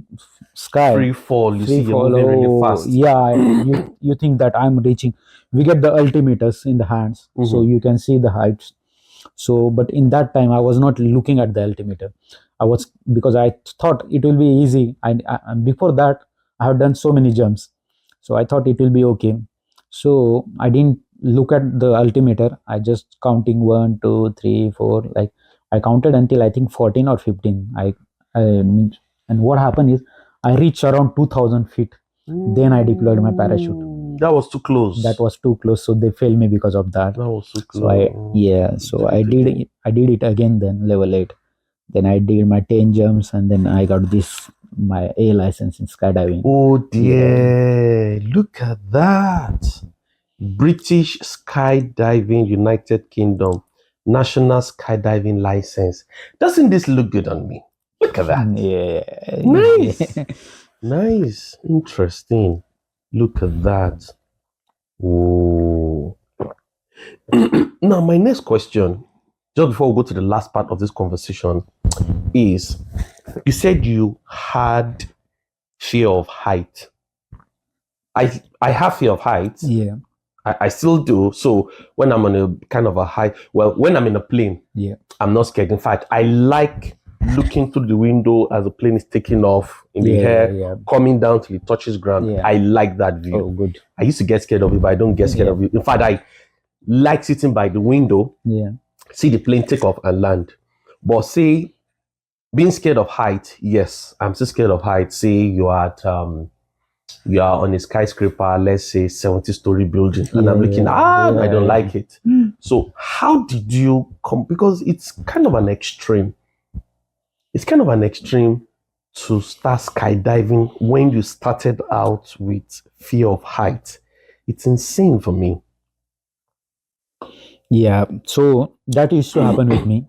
sky Free fall, you see you're fall, moving really fast. yeah, you think that I'm reaching. We get the altimeters in the hands, so you can see the heights. So but in that time I was not looking at the altimeter. I was, because I thought it will be easy. Before that I have done so many jumps, so I thought it will be okay. So I didn't look at the altimeter. I just counting 1 2 3 4, like I counted until I think 14 or 15. And what happened is I reached around 2,000 feet. Then I deployed my parachute. That was too close. That was too close, so they failed me because of that. That was too So I close. yeah, so Did it again. I did it again then level 8. Then I did my 10 jumps, and then I got this my A license in skydiving. Oh Yeah. dear, look at that. British Skydiving United Kingdom National Skydiving License. Doesn't this look good on me? Look at that. Yeah. Nice. Yeah. Nice. Interesting. Look at that. Oh. Now, my next question, just before we go to the last part of this conversation, is you said you had fear of height. I have fear of heights. Yeah. I still do. So when I'm on a kind of a high, well, when I'm in a plane, Yeah. I'm not scared. In fact, I like looking through the window as the plane is taking off in the Yeah, air, yeah. coming down till it touches ground. Yeah. I like that view. Oh, good. I used to get scared of it, but I don't get scared Yeah. of it. In fact, I like sitting by the window, Yeah. see the plane take off and land. But say being scared of height, yes, I'm still scared of height. Say you are on a skyscraper, let's say 70-story building, and I'm looking, I don't like it. So how did you come? Because it's kind of an extreme. It's kind of an extreme to start skydiving when you started out with fear of height. It's insane for me. Yeah. So that used to happen with me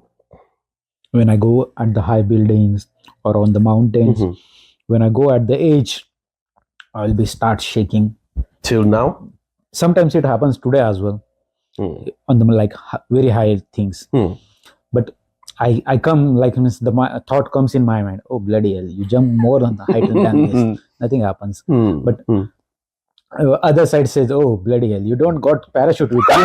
when I go at the high buildings or on the mountains. Mhm. When I go at the edge, I'll be start shaking. Till now. Sometimes it happens today as well Mm. on the like very high things. Mm. But I come like means my thought comes in my mind. Oh bloody hell! You jump more on the height than this. Nothing happens. Mm. But Mm. other side says, oh bloody hell! You don't got parachute with you.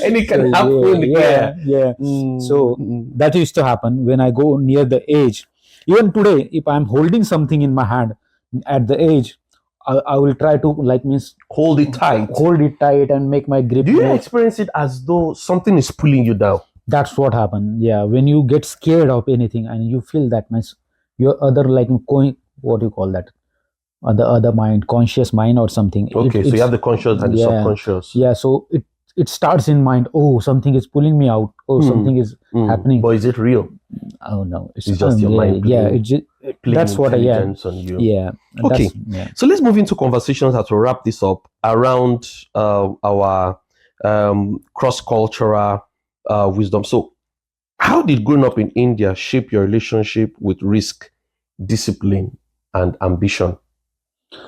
Any can So, happen. yeah. Mm. So Mm. that used to happen when I go near the edge. Even today, if I'm holding something in my hand at the edge, I will try to like means Hold it tight. hold it tight and make my grip Do you more. experience it as though something is pulling you down? That's what happened. Yeah, when you get scared of anything and you feel that means your other like what do you call that? Other mind, conscious mind or something. Okay, so you have the conscious and the yeah, subconscious. yeah. So it starts in mind. Oh, something is pulling me out. Oh, something is happening. But is it real? Oh no, It's just your mind yeah, playing that's what intelligence on you. yeah. Okay. That's, yeah. So let's move into conversations as we wrap this up around our cross-cultural wisdom. So how did growing up in India shape your relationship with risk, discipline, and ambition?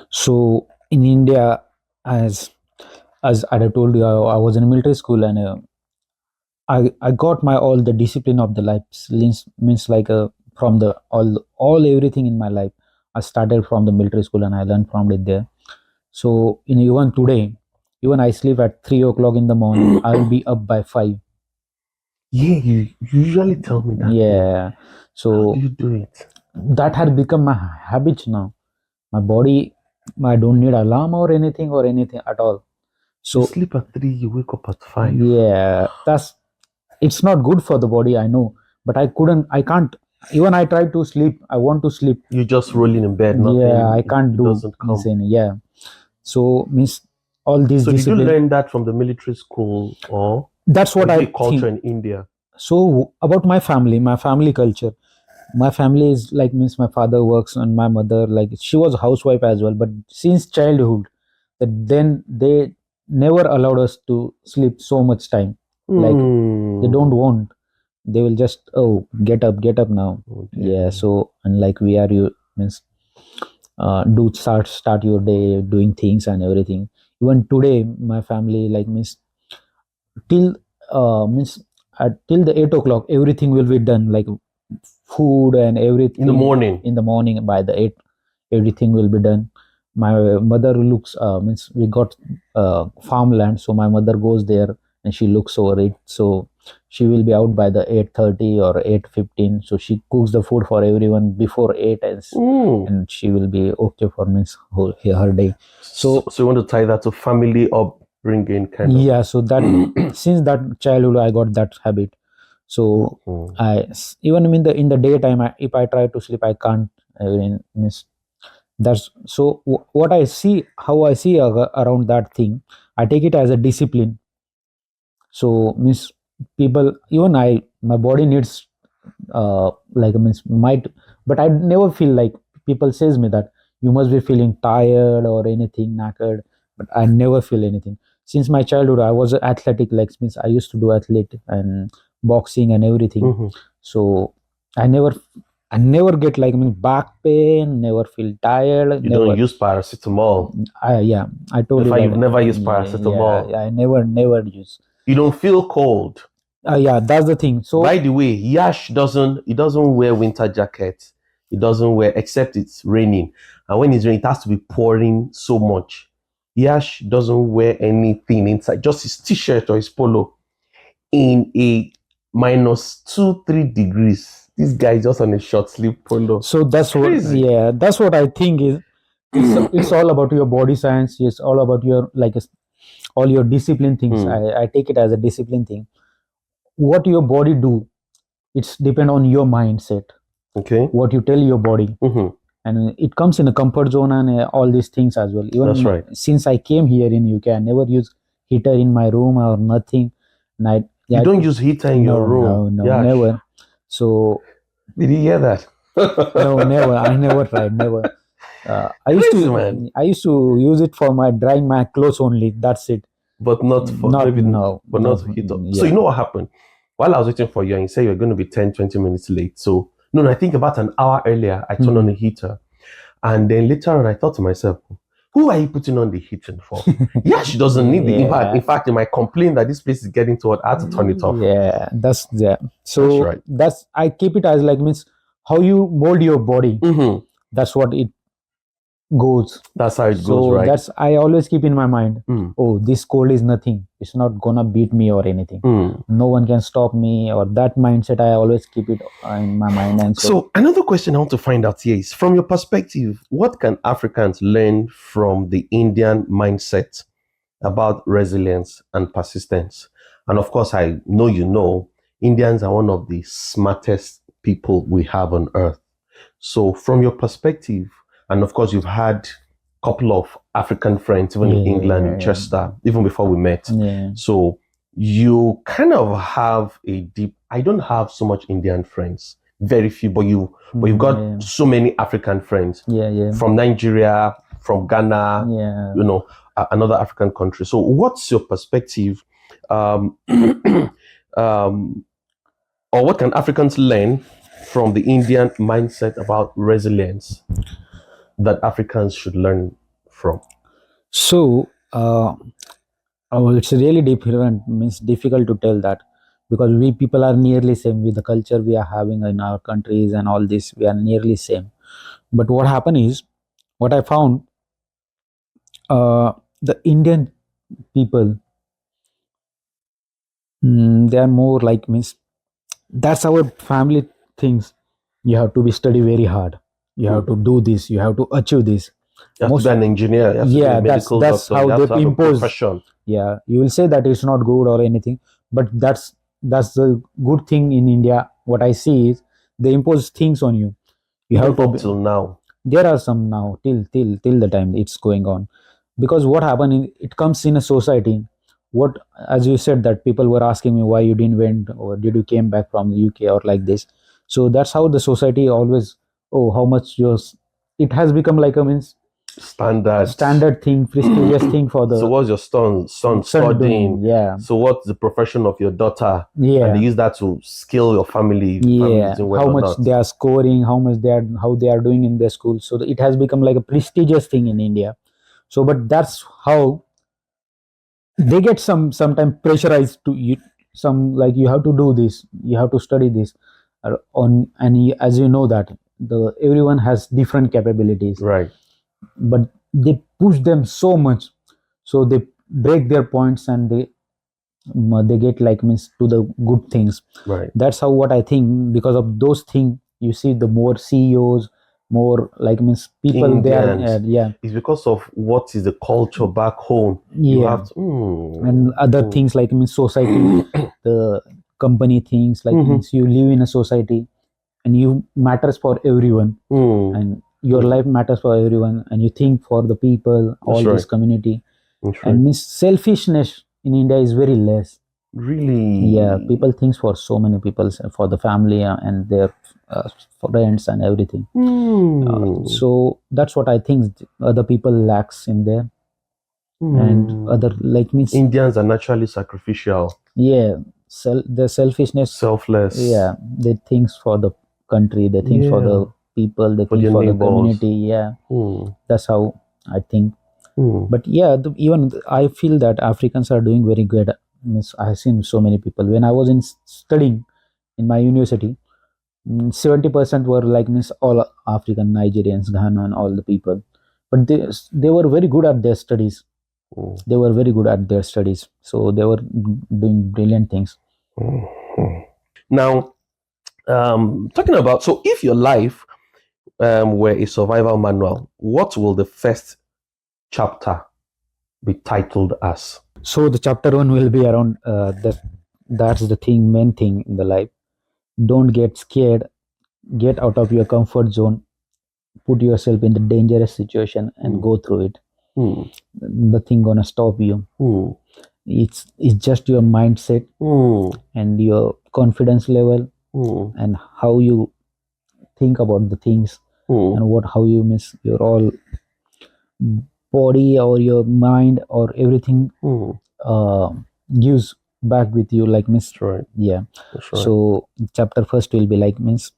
So in India, as I had told you, I was in a military school, and I got my all the discipline of the life means like from the all everything in my life. I started from the military school and I learned from it there. So in even today, even I sleep at 3 o'clock in the morning, I'll be up by 5. Yeah, you usually tell me that. Yeah. How So do you do it? that had become my habit now. My body, I don't need alarm or anything at all. You So sleep at 3, you wake up at 5. yeah, it's not good for the body, I know, but I can't. Even I try to sleep, I want to sleep. You're just rolling in bed, nothing. Yeah, I can't it do doesn't come. insane. Yeah. So means all these So did you discipline. learn that from the military school, or That's what is I it a culture think. in India? So about my family culture. My family is like means my father works and my mother like she was a housewife as well. But since childhood, that then they never allowed us to sleep so much time. Like they don't want. They will just get up now. Okay. Yeah. So unlike we are you means do start your day doing things and everything. Even today, my family like means till means till the 8 o'clock everything will be done like food and everything In the morning. in the morning by the 8 everything will be done. My mother looks means we got farmland, so my mother goes there and she looks over it. So she will be out by the 8:30 or 8:15, so she cooks the food for everyone before 8, and she will be okay for means her day. So you want to tie that to family upbringing, kind of? Yeah, so that since that childhood I got that habit. So I even in the daytime if I try to sleep I can't. I mean, miss That's so what I see, how I see around that thing, I take it as a discipline. So means people, even I, my body needs like means might, but I never feel like, people says me that you must be feeling tired or anything knackered, but I never feel anything. Since my childhood I was athletic, like means I used to do athlete and boxing and everything. Hmm. So I never, I never get like, I mean, back pain, never feel tired, You don't never. use paracetamol. Yeah, I The told you fact that. you've never used Yeah, paracetamol. yeah, I never use. You don't feel cold. Yeah, that's the thing. By So the way, Yash doesn't. He doesn't wear winter jackets. He doesn't wear except it's raining, and when it's raining, it has to be pouring so much. Yash doesn't wear anything inside, just his t-shirt or his polo in a -2, 3 degrees. This guy is just on a short sleeve polo. so It's that's what, crazy. yeah, that's what I think is, it's all about your body science. It's all about your like all your discipline things. Hmm. I take it as a discipline thing. What your body do, it's depend on your mindset, Okay. what you tell your body. Hmm. And it comes in a comfort zone and all these things as well. That's Even right. since I came here in UK, I never use heater in my room or nothing. And I, You yeah, don't use heater in your room, no, Yash. never. So Did you hear that? no, never. I never tried. Never. Crazy man. I used to use it for my drying my clothes only. That's it. But not for Not maybe, no, but no. not heat up. So Yeah. you know what happened? While I was waiting for you, and you said you were going to be 10, 20 minutes late. So no, I think about an hour earlier, I turned on the Mm. heater. And then later on, I thought to myself, who are you putting on the heating for? Yeah, she doesn't need the. Yeah. In fact, in my complaint that this place is getting too hot, I had to turn it off. Yeah. That's yeah. That's So right. that's, I keep it as like means how you mold your body. Mm-hmm. That's what it goes. That's how it goes, So right? that's, I always keep in my mind. Mm. Oh, this cold is nothing. It's not gonna beat me or anything. Mm. No one can stop me, or that mindset. I always keep it in my mind, and so. So another question I want to find out here is, from your perspective, what can Africans learn from the Indian mindset about resilience and persistence? And of course, I know you know Indians are one of the smartest people we have on earth. So, from your perspective, and of course, you've had a couple of African friends, even in England, in Yeah, Chester, even before we met. yeah, So, you kind of have a deep. I don't have so much Indian friends, very few, but you've got yeah, so many African friends yeah, yeah, from Nigeria, from Ghana, yeah. you know, another African country. So, what's your perspective, um, um, or what can Africans learn from the Indian mindset about resilience that Africans should learn from? So, it's really different. Means difficult to tell that, because we people are nearly same with the culture we are having in our countries and all this. We are nearly same. But what happened is, what I found, the Indian people, they are more like means, that's our family things. You have to be study very hard, you have to do this, you have to achieve this. You have to be Most, an engineer, you have to be a yeah, medical that's doctor, you how have they to have a impose. profession. Yeah, you will say that it's not good or anything, but that's the good thing in India. What I see is, they impose things on you. You have Even to up be, till now. there are some now, till the time it's going on. Because what happened in, it comes in a society. What, as you said, that people were asking me why you didn't went, or did you came back from the UK or like this. So that's how the society always, oh, how much yours, it has become like a means Standards. standard thing, prestigious thing for So the what's your son son studying? doing. Yeah, So what's the profession of your daughter? And they yeah, use that to scale your family, if the family is yeah, doing well how or much not. they are scoring, how much they are, how they are doing in their school. So it has become like a prestigious thing in India. So but that's how they get sometimes pressurized to you, some like, you have to do this, you have to study this, on, and as you know that the everyone has different capabilities, Right, but they push them so much, so they break their points, and they get like means to the good things. right. That's how, what I think, because of those things, you see the more CEOs, more like means people they are, Indians. yeah, It's because of what is the culture back home. You yeah, have to. and other things like means society, the company things like Mhm. means you live in a society, and you matters for everyone. Mm. And your life matters for everyone, and you think for the people, all That's this right. community. That's right. And means selfishness in India is very less. Really? Yeah, people thinks for so many people, for the family and their uh, friends and everything. So that's what I think other people lacks in there. And other like means Indians are naturally sacrificial, yeah, the selfishness. selfless. Yeah, they thinks for the country, they think for the Yeah. people, they For think their for the neighbors. community. Yeah, that's how I think. But yeah, even I feel that Africans are doing very good. Means I have seen so many people when I was in studying in my university. 70% were like means all African, Nigerians, Ghana, and all the people. But they were very good at their studies. They were very good at their studies, so they were doing brilliant things. Now, talking about, so if your life were a survival manual, what will the first chapter be titled as? So the chapter one will be around that. That's the thing, main thing in the life. Don't get scared. Get out of your comfort zone. Put yourself in the dangerous situation and go through it. Nothing gonna stop you. It's just your mindset and your confidence level and how you think about the things and what how you miss your all body or your mind or everything uh, gives back with you like miss. That's right. Yeah. That's right. So chapter first will be like means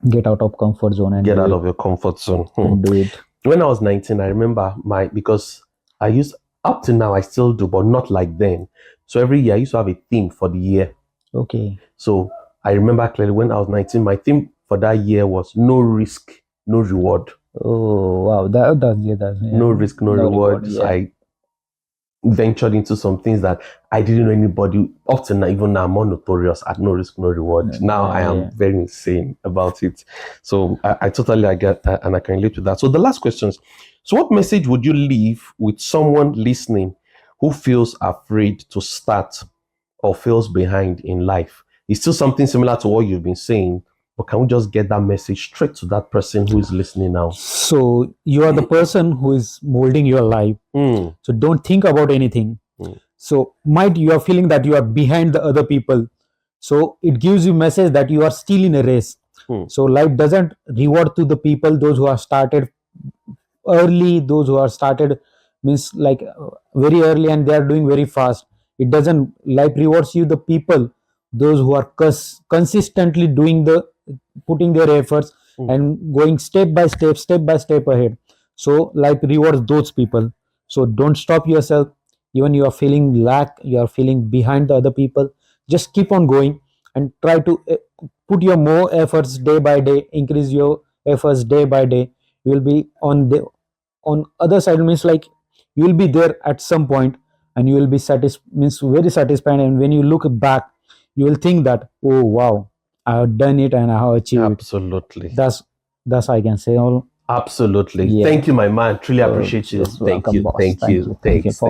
get out of comfort zone and Get do out it of your comfort zone. and do it. When I was 19, I remember because I used, up to now, I still do, but not like then. So every year I used to have a theme for the year. Okay. So I remember clearly when I was 19, my theme for that year was no risk, no reward. Oh wow, that's yeah. No risk, no reward. So Yeah. I ventured into some things that I didn't know anybody up to now. Even now, I'm more notorious at no risk, no reward. Now I am Yeah. very insane about it. So I totally get and I can relate to that. So the last questions. So what message would you leave with someone listening who feels afraid to start or feels behind in life? It's still something similar to what you've been saying, but can we just get that message straight to that person who is listening now? So you are the person who is molding your life. So don't think about anything. So might you are feeling that you are behind the other people. So it gives you message that you are still in a race. So life doesn't reward to the people those who have started early, those who are started means like very early and they are doing very fast. It doesn't life rewards you the people those who are consistently doing the putting their efforts and going step by step ahead. So life rewards those people. So don't stop yourself. Even you are feeling lack, you are feeling behind the other people, just keep on going and try to put your more efforts day by day, increase your efforts day by day. You will be on the on other side means like you will be there at some point and you will be means very satisfied, and when you look back you will think that oh wow, I have done it and I have achieved it. Absolutely. That's I can say all. Absolutely. Yeah. Thank you, my man. Truly appreciate you. Yes, Thank welcome you. boss. Thank you. Thank you Thanks. for